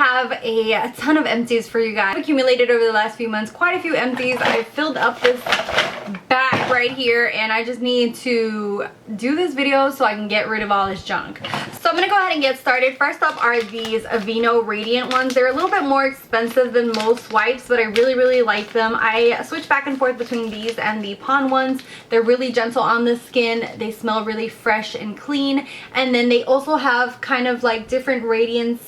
have a ton of empties for you guys. I've accumulated over the last few months quite a few empties. I filled up this bag right here and I just need to do this video so I can get rid of all this junk. So I'm gonna go ahead and get started. First up are these Aveeno Radiant ones. They're a little bit more expensive than most wipes, but I really like them. I switch back and forth between these and the Pond ones. They're really gentle on the skin. They smell really fresh and clean, and then they also have kind of like different radiance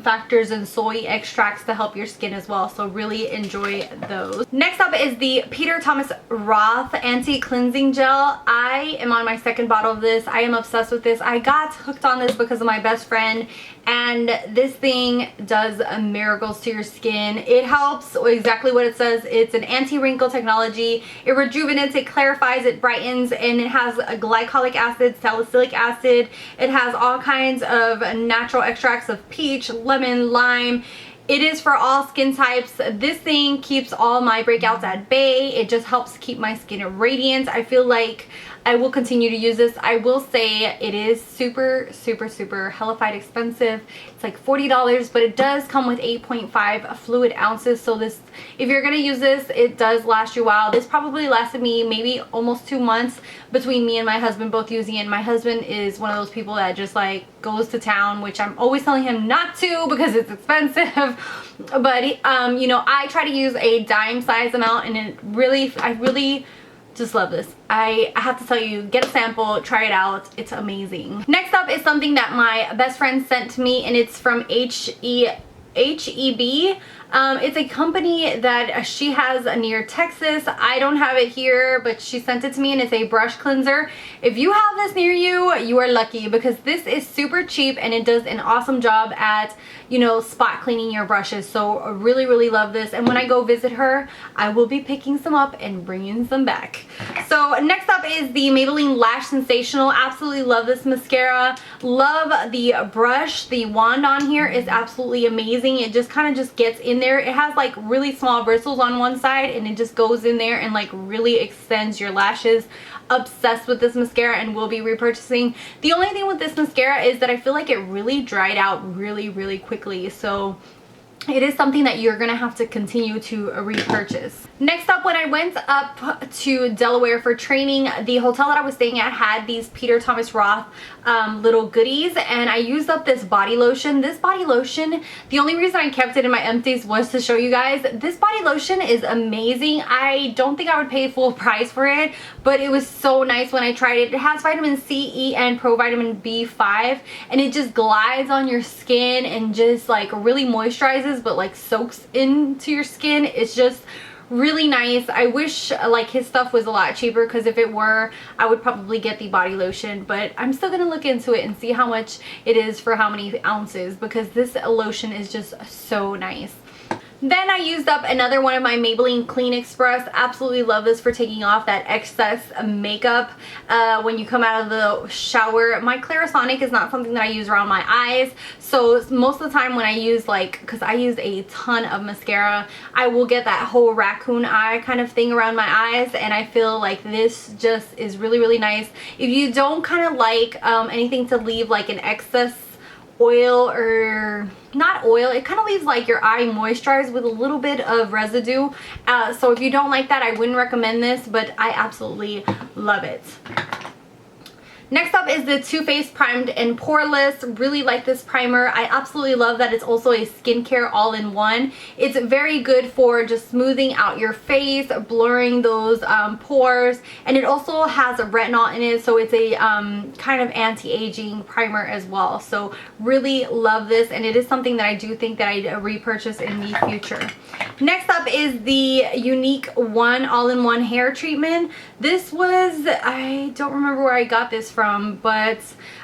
factors and soy extracts to help your skin as well, so really enjoy those. Next up is the Peter Thomas Roth Anti-Cleansing Gel. I am on my second bottle of this. I am obsessed with this. I got hooked on this because of my best friend, and this thing does miracles to your skin. It helps exactly what it says. It's an anti-wrinkle technology. It rejuvenates, it clarifies, it brightens, and it has a glycolic acid, salicylic acid. It has all kinds of natural extracts of peach, lemon, lime. It is for all skin types. This thing keeps all my breakouts at bay. It just helps keep my skin radiant. I feel like I will continue to use this. I will say it is super hellified expensive. It's like $40, but it does come with 8.5 fluid ounces. So this, if you're gonna use this, it does last you a while. This probably lasted me maybe almost 2 months between me and my husband both using it. My husband is one of those people that just like goes to town, which I'm always telling him not to because it's expensive. But you know, I try to use a dime size amount, and I really just love this. I have to tell you, get a sample, try it out. It's amazing. Next up is something that my best friend sent to me, and it's from HEB. It's a company that she has near Texas. I don't have it here, but she sent it to me, and it's a brush cleanser. If you have this near you, you are lucky, because this is super cheap and it does an awesome job at, you know, spot cleaning your brushes. So I really love this, and when I go visit her, I will be picking some up and bringing some back. So next up is the Maybelline Lash Sensational. Absolutely love this mascara. Love the brush. The wand on here is absolutely amazing. It just kind of just gets in there. It has like really small bristles on one side, and it just goes in there and like really extends your lashes. Obsessed with this mascara and will be repurchasing. The only thing with this mascara is that I feel like it really dried out really quickly, so it is something that you're gonna have to continue to repurchase. Next up, when I went up to Delaware for training, the hotel that I was staying at had these Peter Thomas Roth little goodies, and I used up this body lotion. This body lotion, the only reason I kept it in my empties was to show you guys. This body lotion is amazing. I don't think I would pay full price for it, but it was so nice when I tried it. It has vitamin C, E, and provitamin B5, and it just glides on your skin and just like really moisturizes, but like soaks into your skin. It's just really nice. I wish like his stuff was a lot cheaper, because if it were, I would probably get the body lotion, but I'm still gonna look into it and see how much it is for how many ounces, because this lotion is just so nice. Then I used up another one of my Maybelline Clean Express. Absolutely love this for taking off that excess makeup when you come out of the shower. My Clarisonic is not something that I use around my eyes, so most of the time when I use, like, because I use a ton of mascara, I will get that whole raccoon eye kind of thing around my eyes, and I feel like this just is really nice. If you don't kind of like anything to leave like an excess oil, or not oil, it kind of leaves like your eye moisturized with a little bit of residue, so if you don't like that, I wouldn't recommend this, but I absolutely love it. Next up is the Too Faced Primed and Poreless. Really like this primer. I absolutely love that it's also a skincare all-in-one. It's very good for just smoothing out your face, blurring those pores, and it also has a retinol in it, so it's a kind of anti-aging primer as well. So really love this, and it is something that I do think that I'd repurchase in the future. Next up is the Unique One all-in-one hair treatment. This was, I don't remember where I got this from, but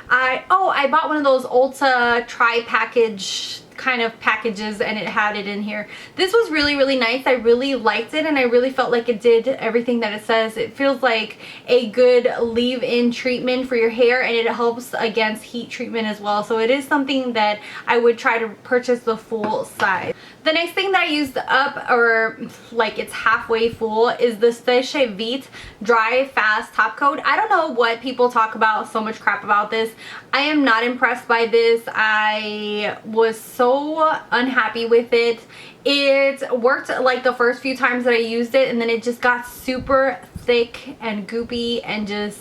I bought one of those Ulta tri-package kind of packages, and it had it in here. This was really nice. I really liked it, and I really felt like it did everything that it says. It feels like a good leave-in treatment for your hair, and it helps against heat treatment as well. So it is something that I would try to purchase the full size. The next thing that I used up, or like it's halfway full, is the Séché Vite Dry Fast Top Coat. I don't know what people talk about so much crap about this. I am not impressed by this. I was so so unhappy with it. It worked like the first few times that I used it, and then it just got super thick and goopy and just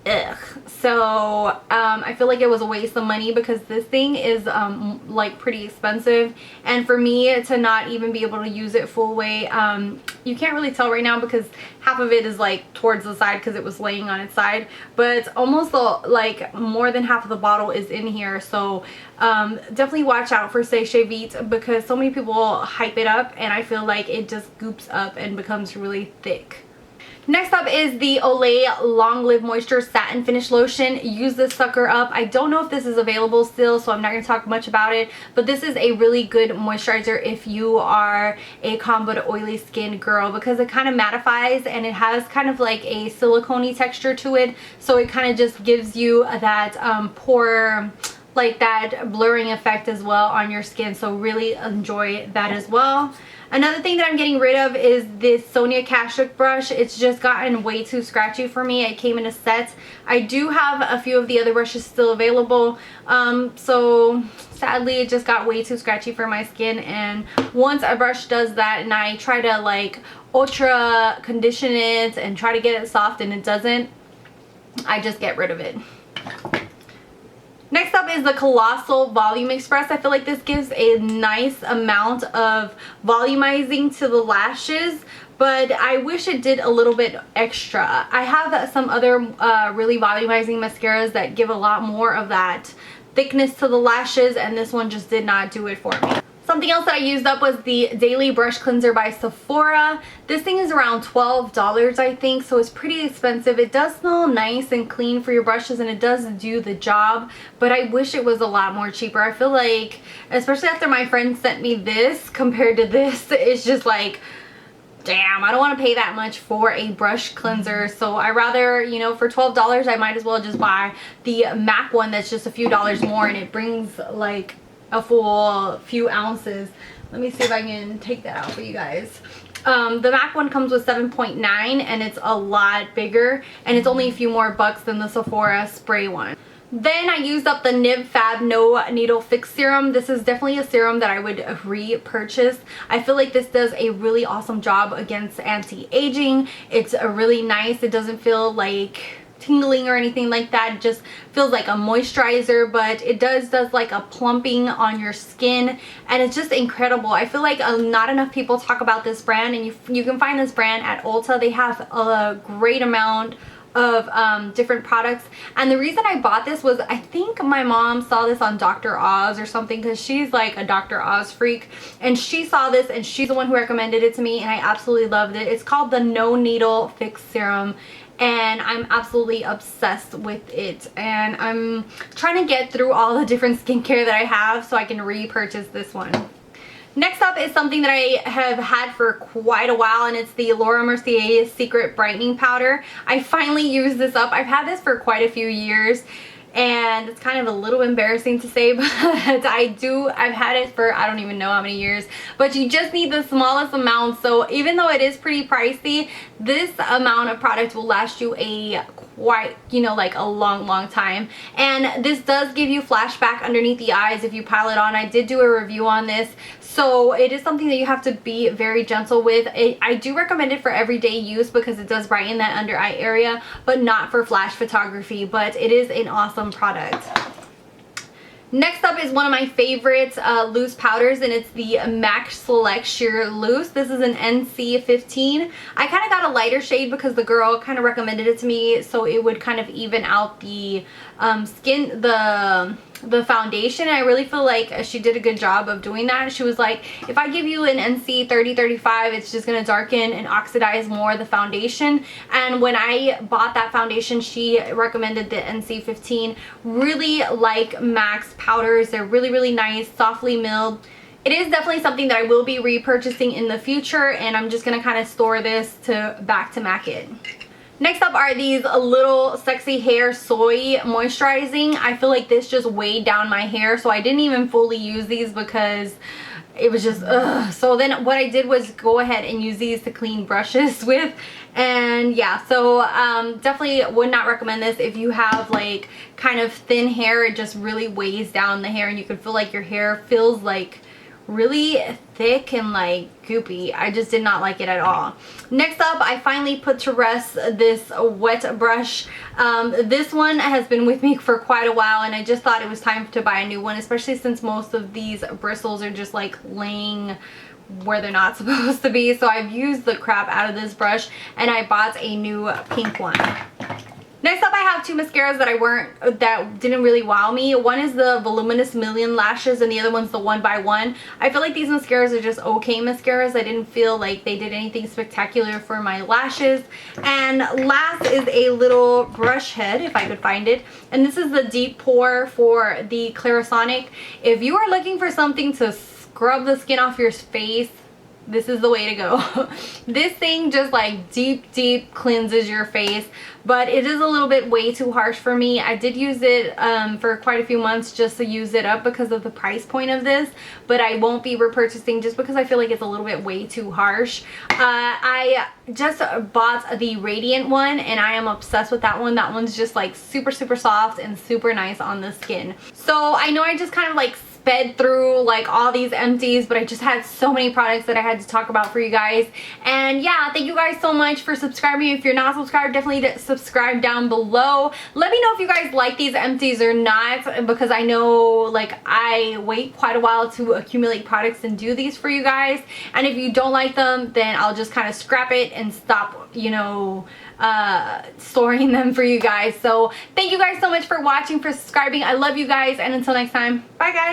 ugh. So I feel like it was a waste of money because this thing is like pretty expensive, and for me to not even be able to use it full way, you can't really tell right now because half of it is like towards the side because it was laying on its side, but almost like more than half of the bottle is in here. So definitely watch out for Sachet Vite because so many people hype it up and I feel like it just goops up and becomes really thick. Next up is the Olay Long Live Moisture Satin Finish Lotion. Use this sucker up. I don't know if this is available still, so I'm not going to talk much about it, but this is a really good moisturizer if you are a combo to oily skin girl because it kind of mattifies and it has kind of like a silicone-y texture to it, so it kind of just gives you that pore, like that blurring effect as well on your skin, so really enjoy that as well. Another thing that I'm getting rid of is this Sonia Kashuk brush. It's just gotten way too scratchy for me. It came in a set. I do have a few of the other brushes still available, so sadly it just got way too scratchy for my skin, and once a brush does that and I try to like ultra condition it and try to get it soft and it doesn't, I just get rid of it. Next up is the Colossal Volume Express. I feel like this gives a nice amount of volumizing to the lashes, but I wish it did a little bit extra. I have some other really volumizing mascaras that give a lot more of that thickness to the lashes, and this one just did not do it for me. Something else that I used up was the Daily Brush Cleanser by Sephora. This thing is around $12, I think, so it's pretty expensive. It does smell nice and clean for your brushes and it does do the job, but I wish it was a lot more cheaper. I feel like, especially after my friend sent me this compared to this, it's just like, damn, I don't want to pay that much for a brush cleanser. So I rather, you know, for $12 I might as well just buy the MAC one that's just a few dollars more and it brings like a full few ounces. Let me see if I can take that out for you guys. The MAC one comes with 7.9 and it's a lot bigger and it's only a few more bucks than the Sephora spray one. Then I used up the Nib Fab No Needle Fix Serum. This is definitely a serum that I would repurchase. I feel like this does a really awesome job against anti-aging. It's a really nice, it doesn't feel like tingling or anything like that. It just feels like a moisturizer, but it does like a plumping on your skin and it's just incredible. I feel like not enough people talk about this brand, and you can find this brand at Ulta. They have a great amount of different products, and the reason I bought this was I think my mom saw this on Dr. Oz or something because she's like a Dr. Oz freak, and she saw this and she's the one who recommended it to me and I absolutely loved it. It's called the No Needle Fix Serum and I'm absolutely obsessed with it, and I'm trying to get through all the different skincare that I have so I can repurchase this one. Next up is something that I have had for quite a while, and it's the Laura Mercier Secret Brightening Powder. I finally used this up. I've had this for quite a few years and it's kind of a little embarrassing to say, but I've had it for I don't even know how many years, but you just need the smallest amount. So even though it is pretty pricey, this amount of product will last you quite, you know, like a long time. And this does give you flashback underneath the eyes if you pile it on. I did do a review on this, so it is something that you have to be very gentle with. I do recommend it for everyday use because it does brighten that under eye area, but not for flash photography. But it is an awesome product. Next up is one of my favorite loose powders, and it's the MAC Select Sheer Loose. This is an NC15. I kind of got a lighter shade because the girl kind of recommended it to me so it would kind of even out the the foundation. I really feel like she did a good job of doing that. She was like, if I give you an NC 30-35, it's just gonna darken and oxidize more the foundation. And when I bought that foundation, she recommended the NC 15. Really like MAC's powders. They're really nice, softly milled. It is definitely something that I will be repurchasing in the future, and I'm just gonna kind of store this back to MAC it. Next up are these little sexy hair soy moisturizing. I feel like this just weighed down my hair, so I didn't even fully use these because it was just ugh. So then what I did was go ahead and use these to clean brushes with. And yeah, so definitely would not recommend this if you have like kind of thin hair. It just really weighs down the hair and you can feel like your hair feels like really thick and like goopy. I just did not like it at all. Next up, I finally put to rest this wet brush. This one has been with me for quite a while and I just thought it was time to buy a new one, especially since most of these bristles are just like laying where they're not supposed to be. So I've used the crap out of this brush and I bought a new pink one. Next up, I have two mascaras that didn't really wow me. One is the Voluminous Million Lashes and the other one's the One by One. I feel like these mascaras are just okay mascaras. I didn't feel like they did anything spectacular for my lashes. And last is a little brush head, if I could find it. And this is the Deep Pore for the Clarisonic. If you are looking for something to scrub the skin off your face, this is the way to go. This thing just like deep cleanses your face, but it is a little bit way too harsh for me. I did use it for quite a few months just to use it up because of the price point of this, but I won't be repurchasing just because I feel like it's a little bit way too harsh. I just bought the Radiant one and I am obsessed with that one. That one's just like super soft and super nice on the skin. So I know I just kind of like sped through like all these empties, but I just had so many products that I had to talk about for you guys. And yeah, thank you guys so much for subscribing. If you're not subscribed, definitely subscribe down below. Let me know if you guys like these empties or not, because I know like I wait quite a while to accumulate products and do these for you guys. And if you don't like them, then I'll just kind of scrap it and stop, you know, storing them for you guys. So thank you guys so much for watching, for subscribing. I love you guys, and until next time, bye guys.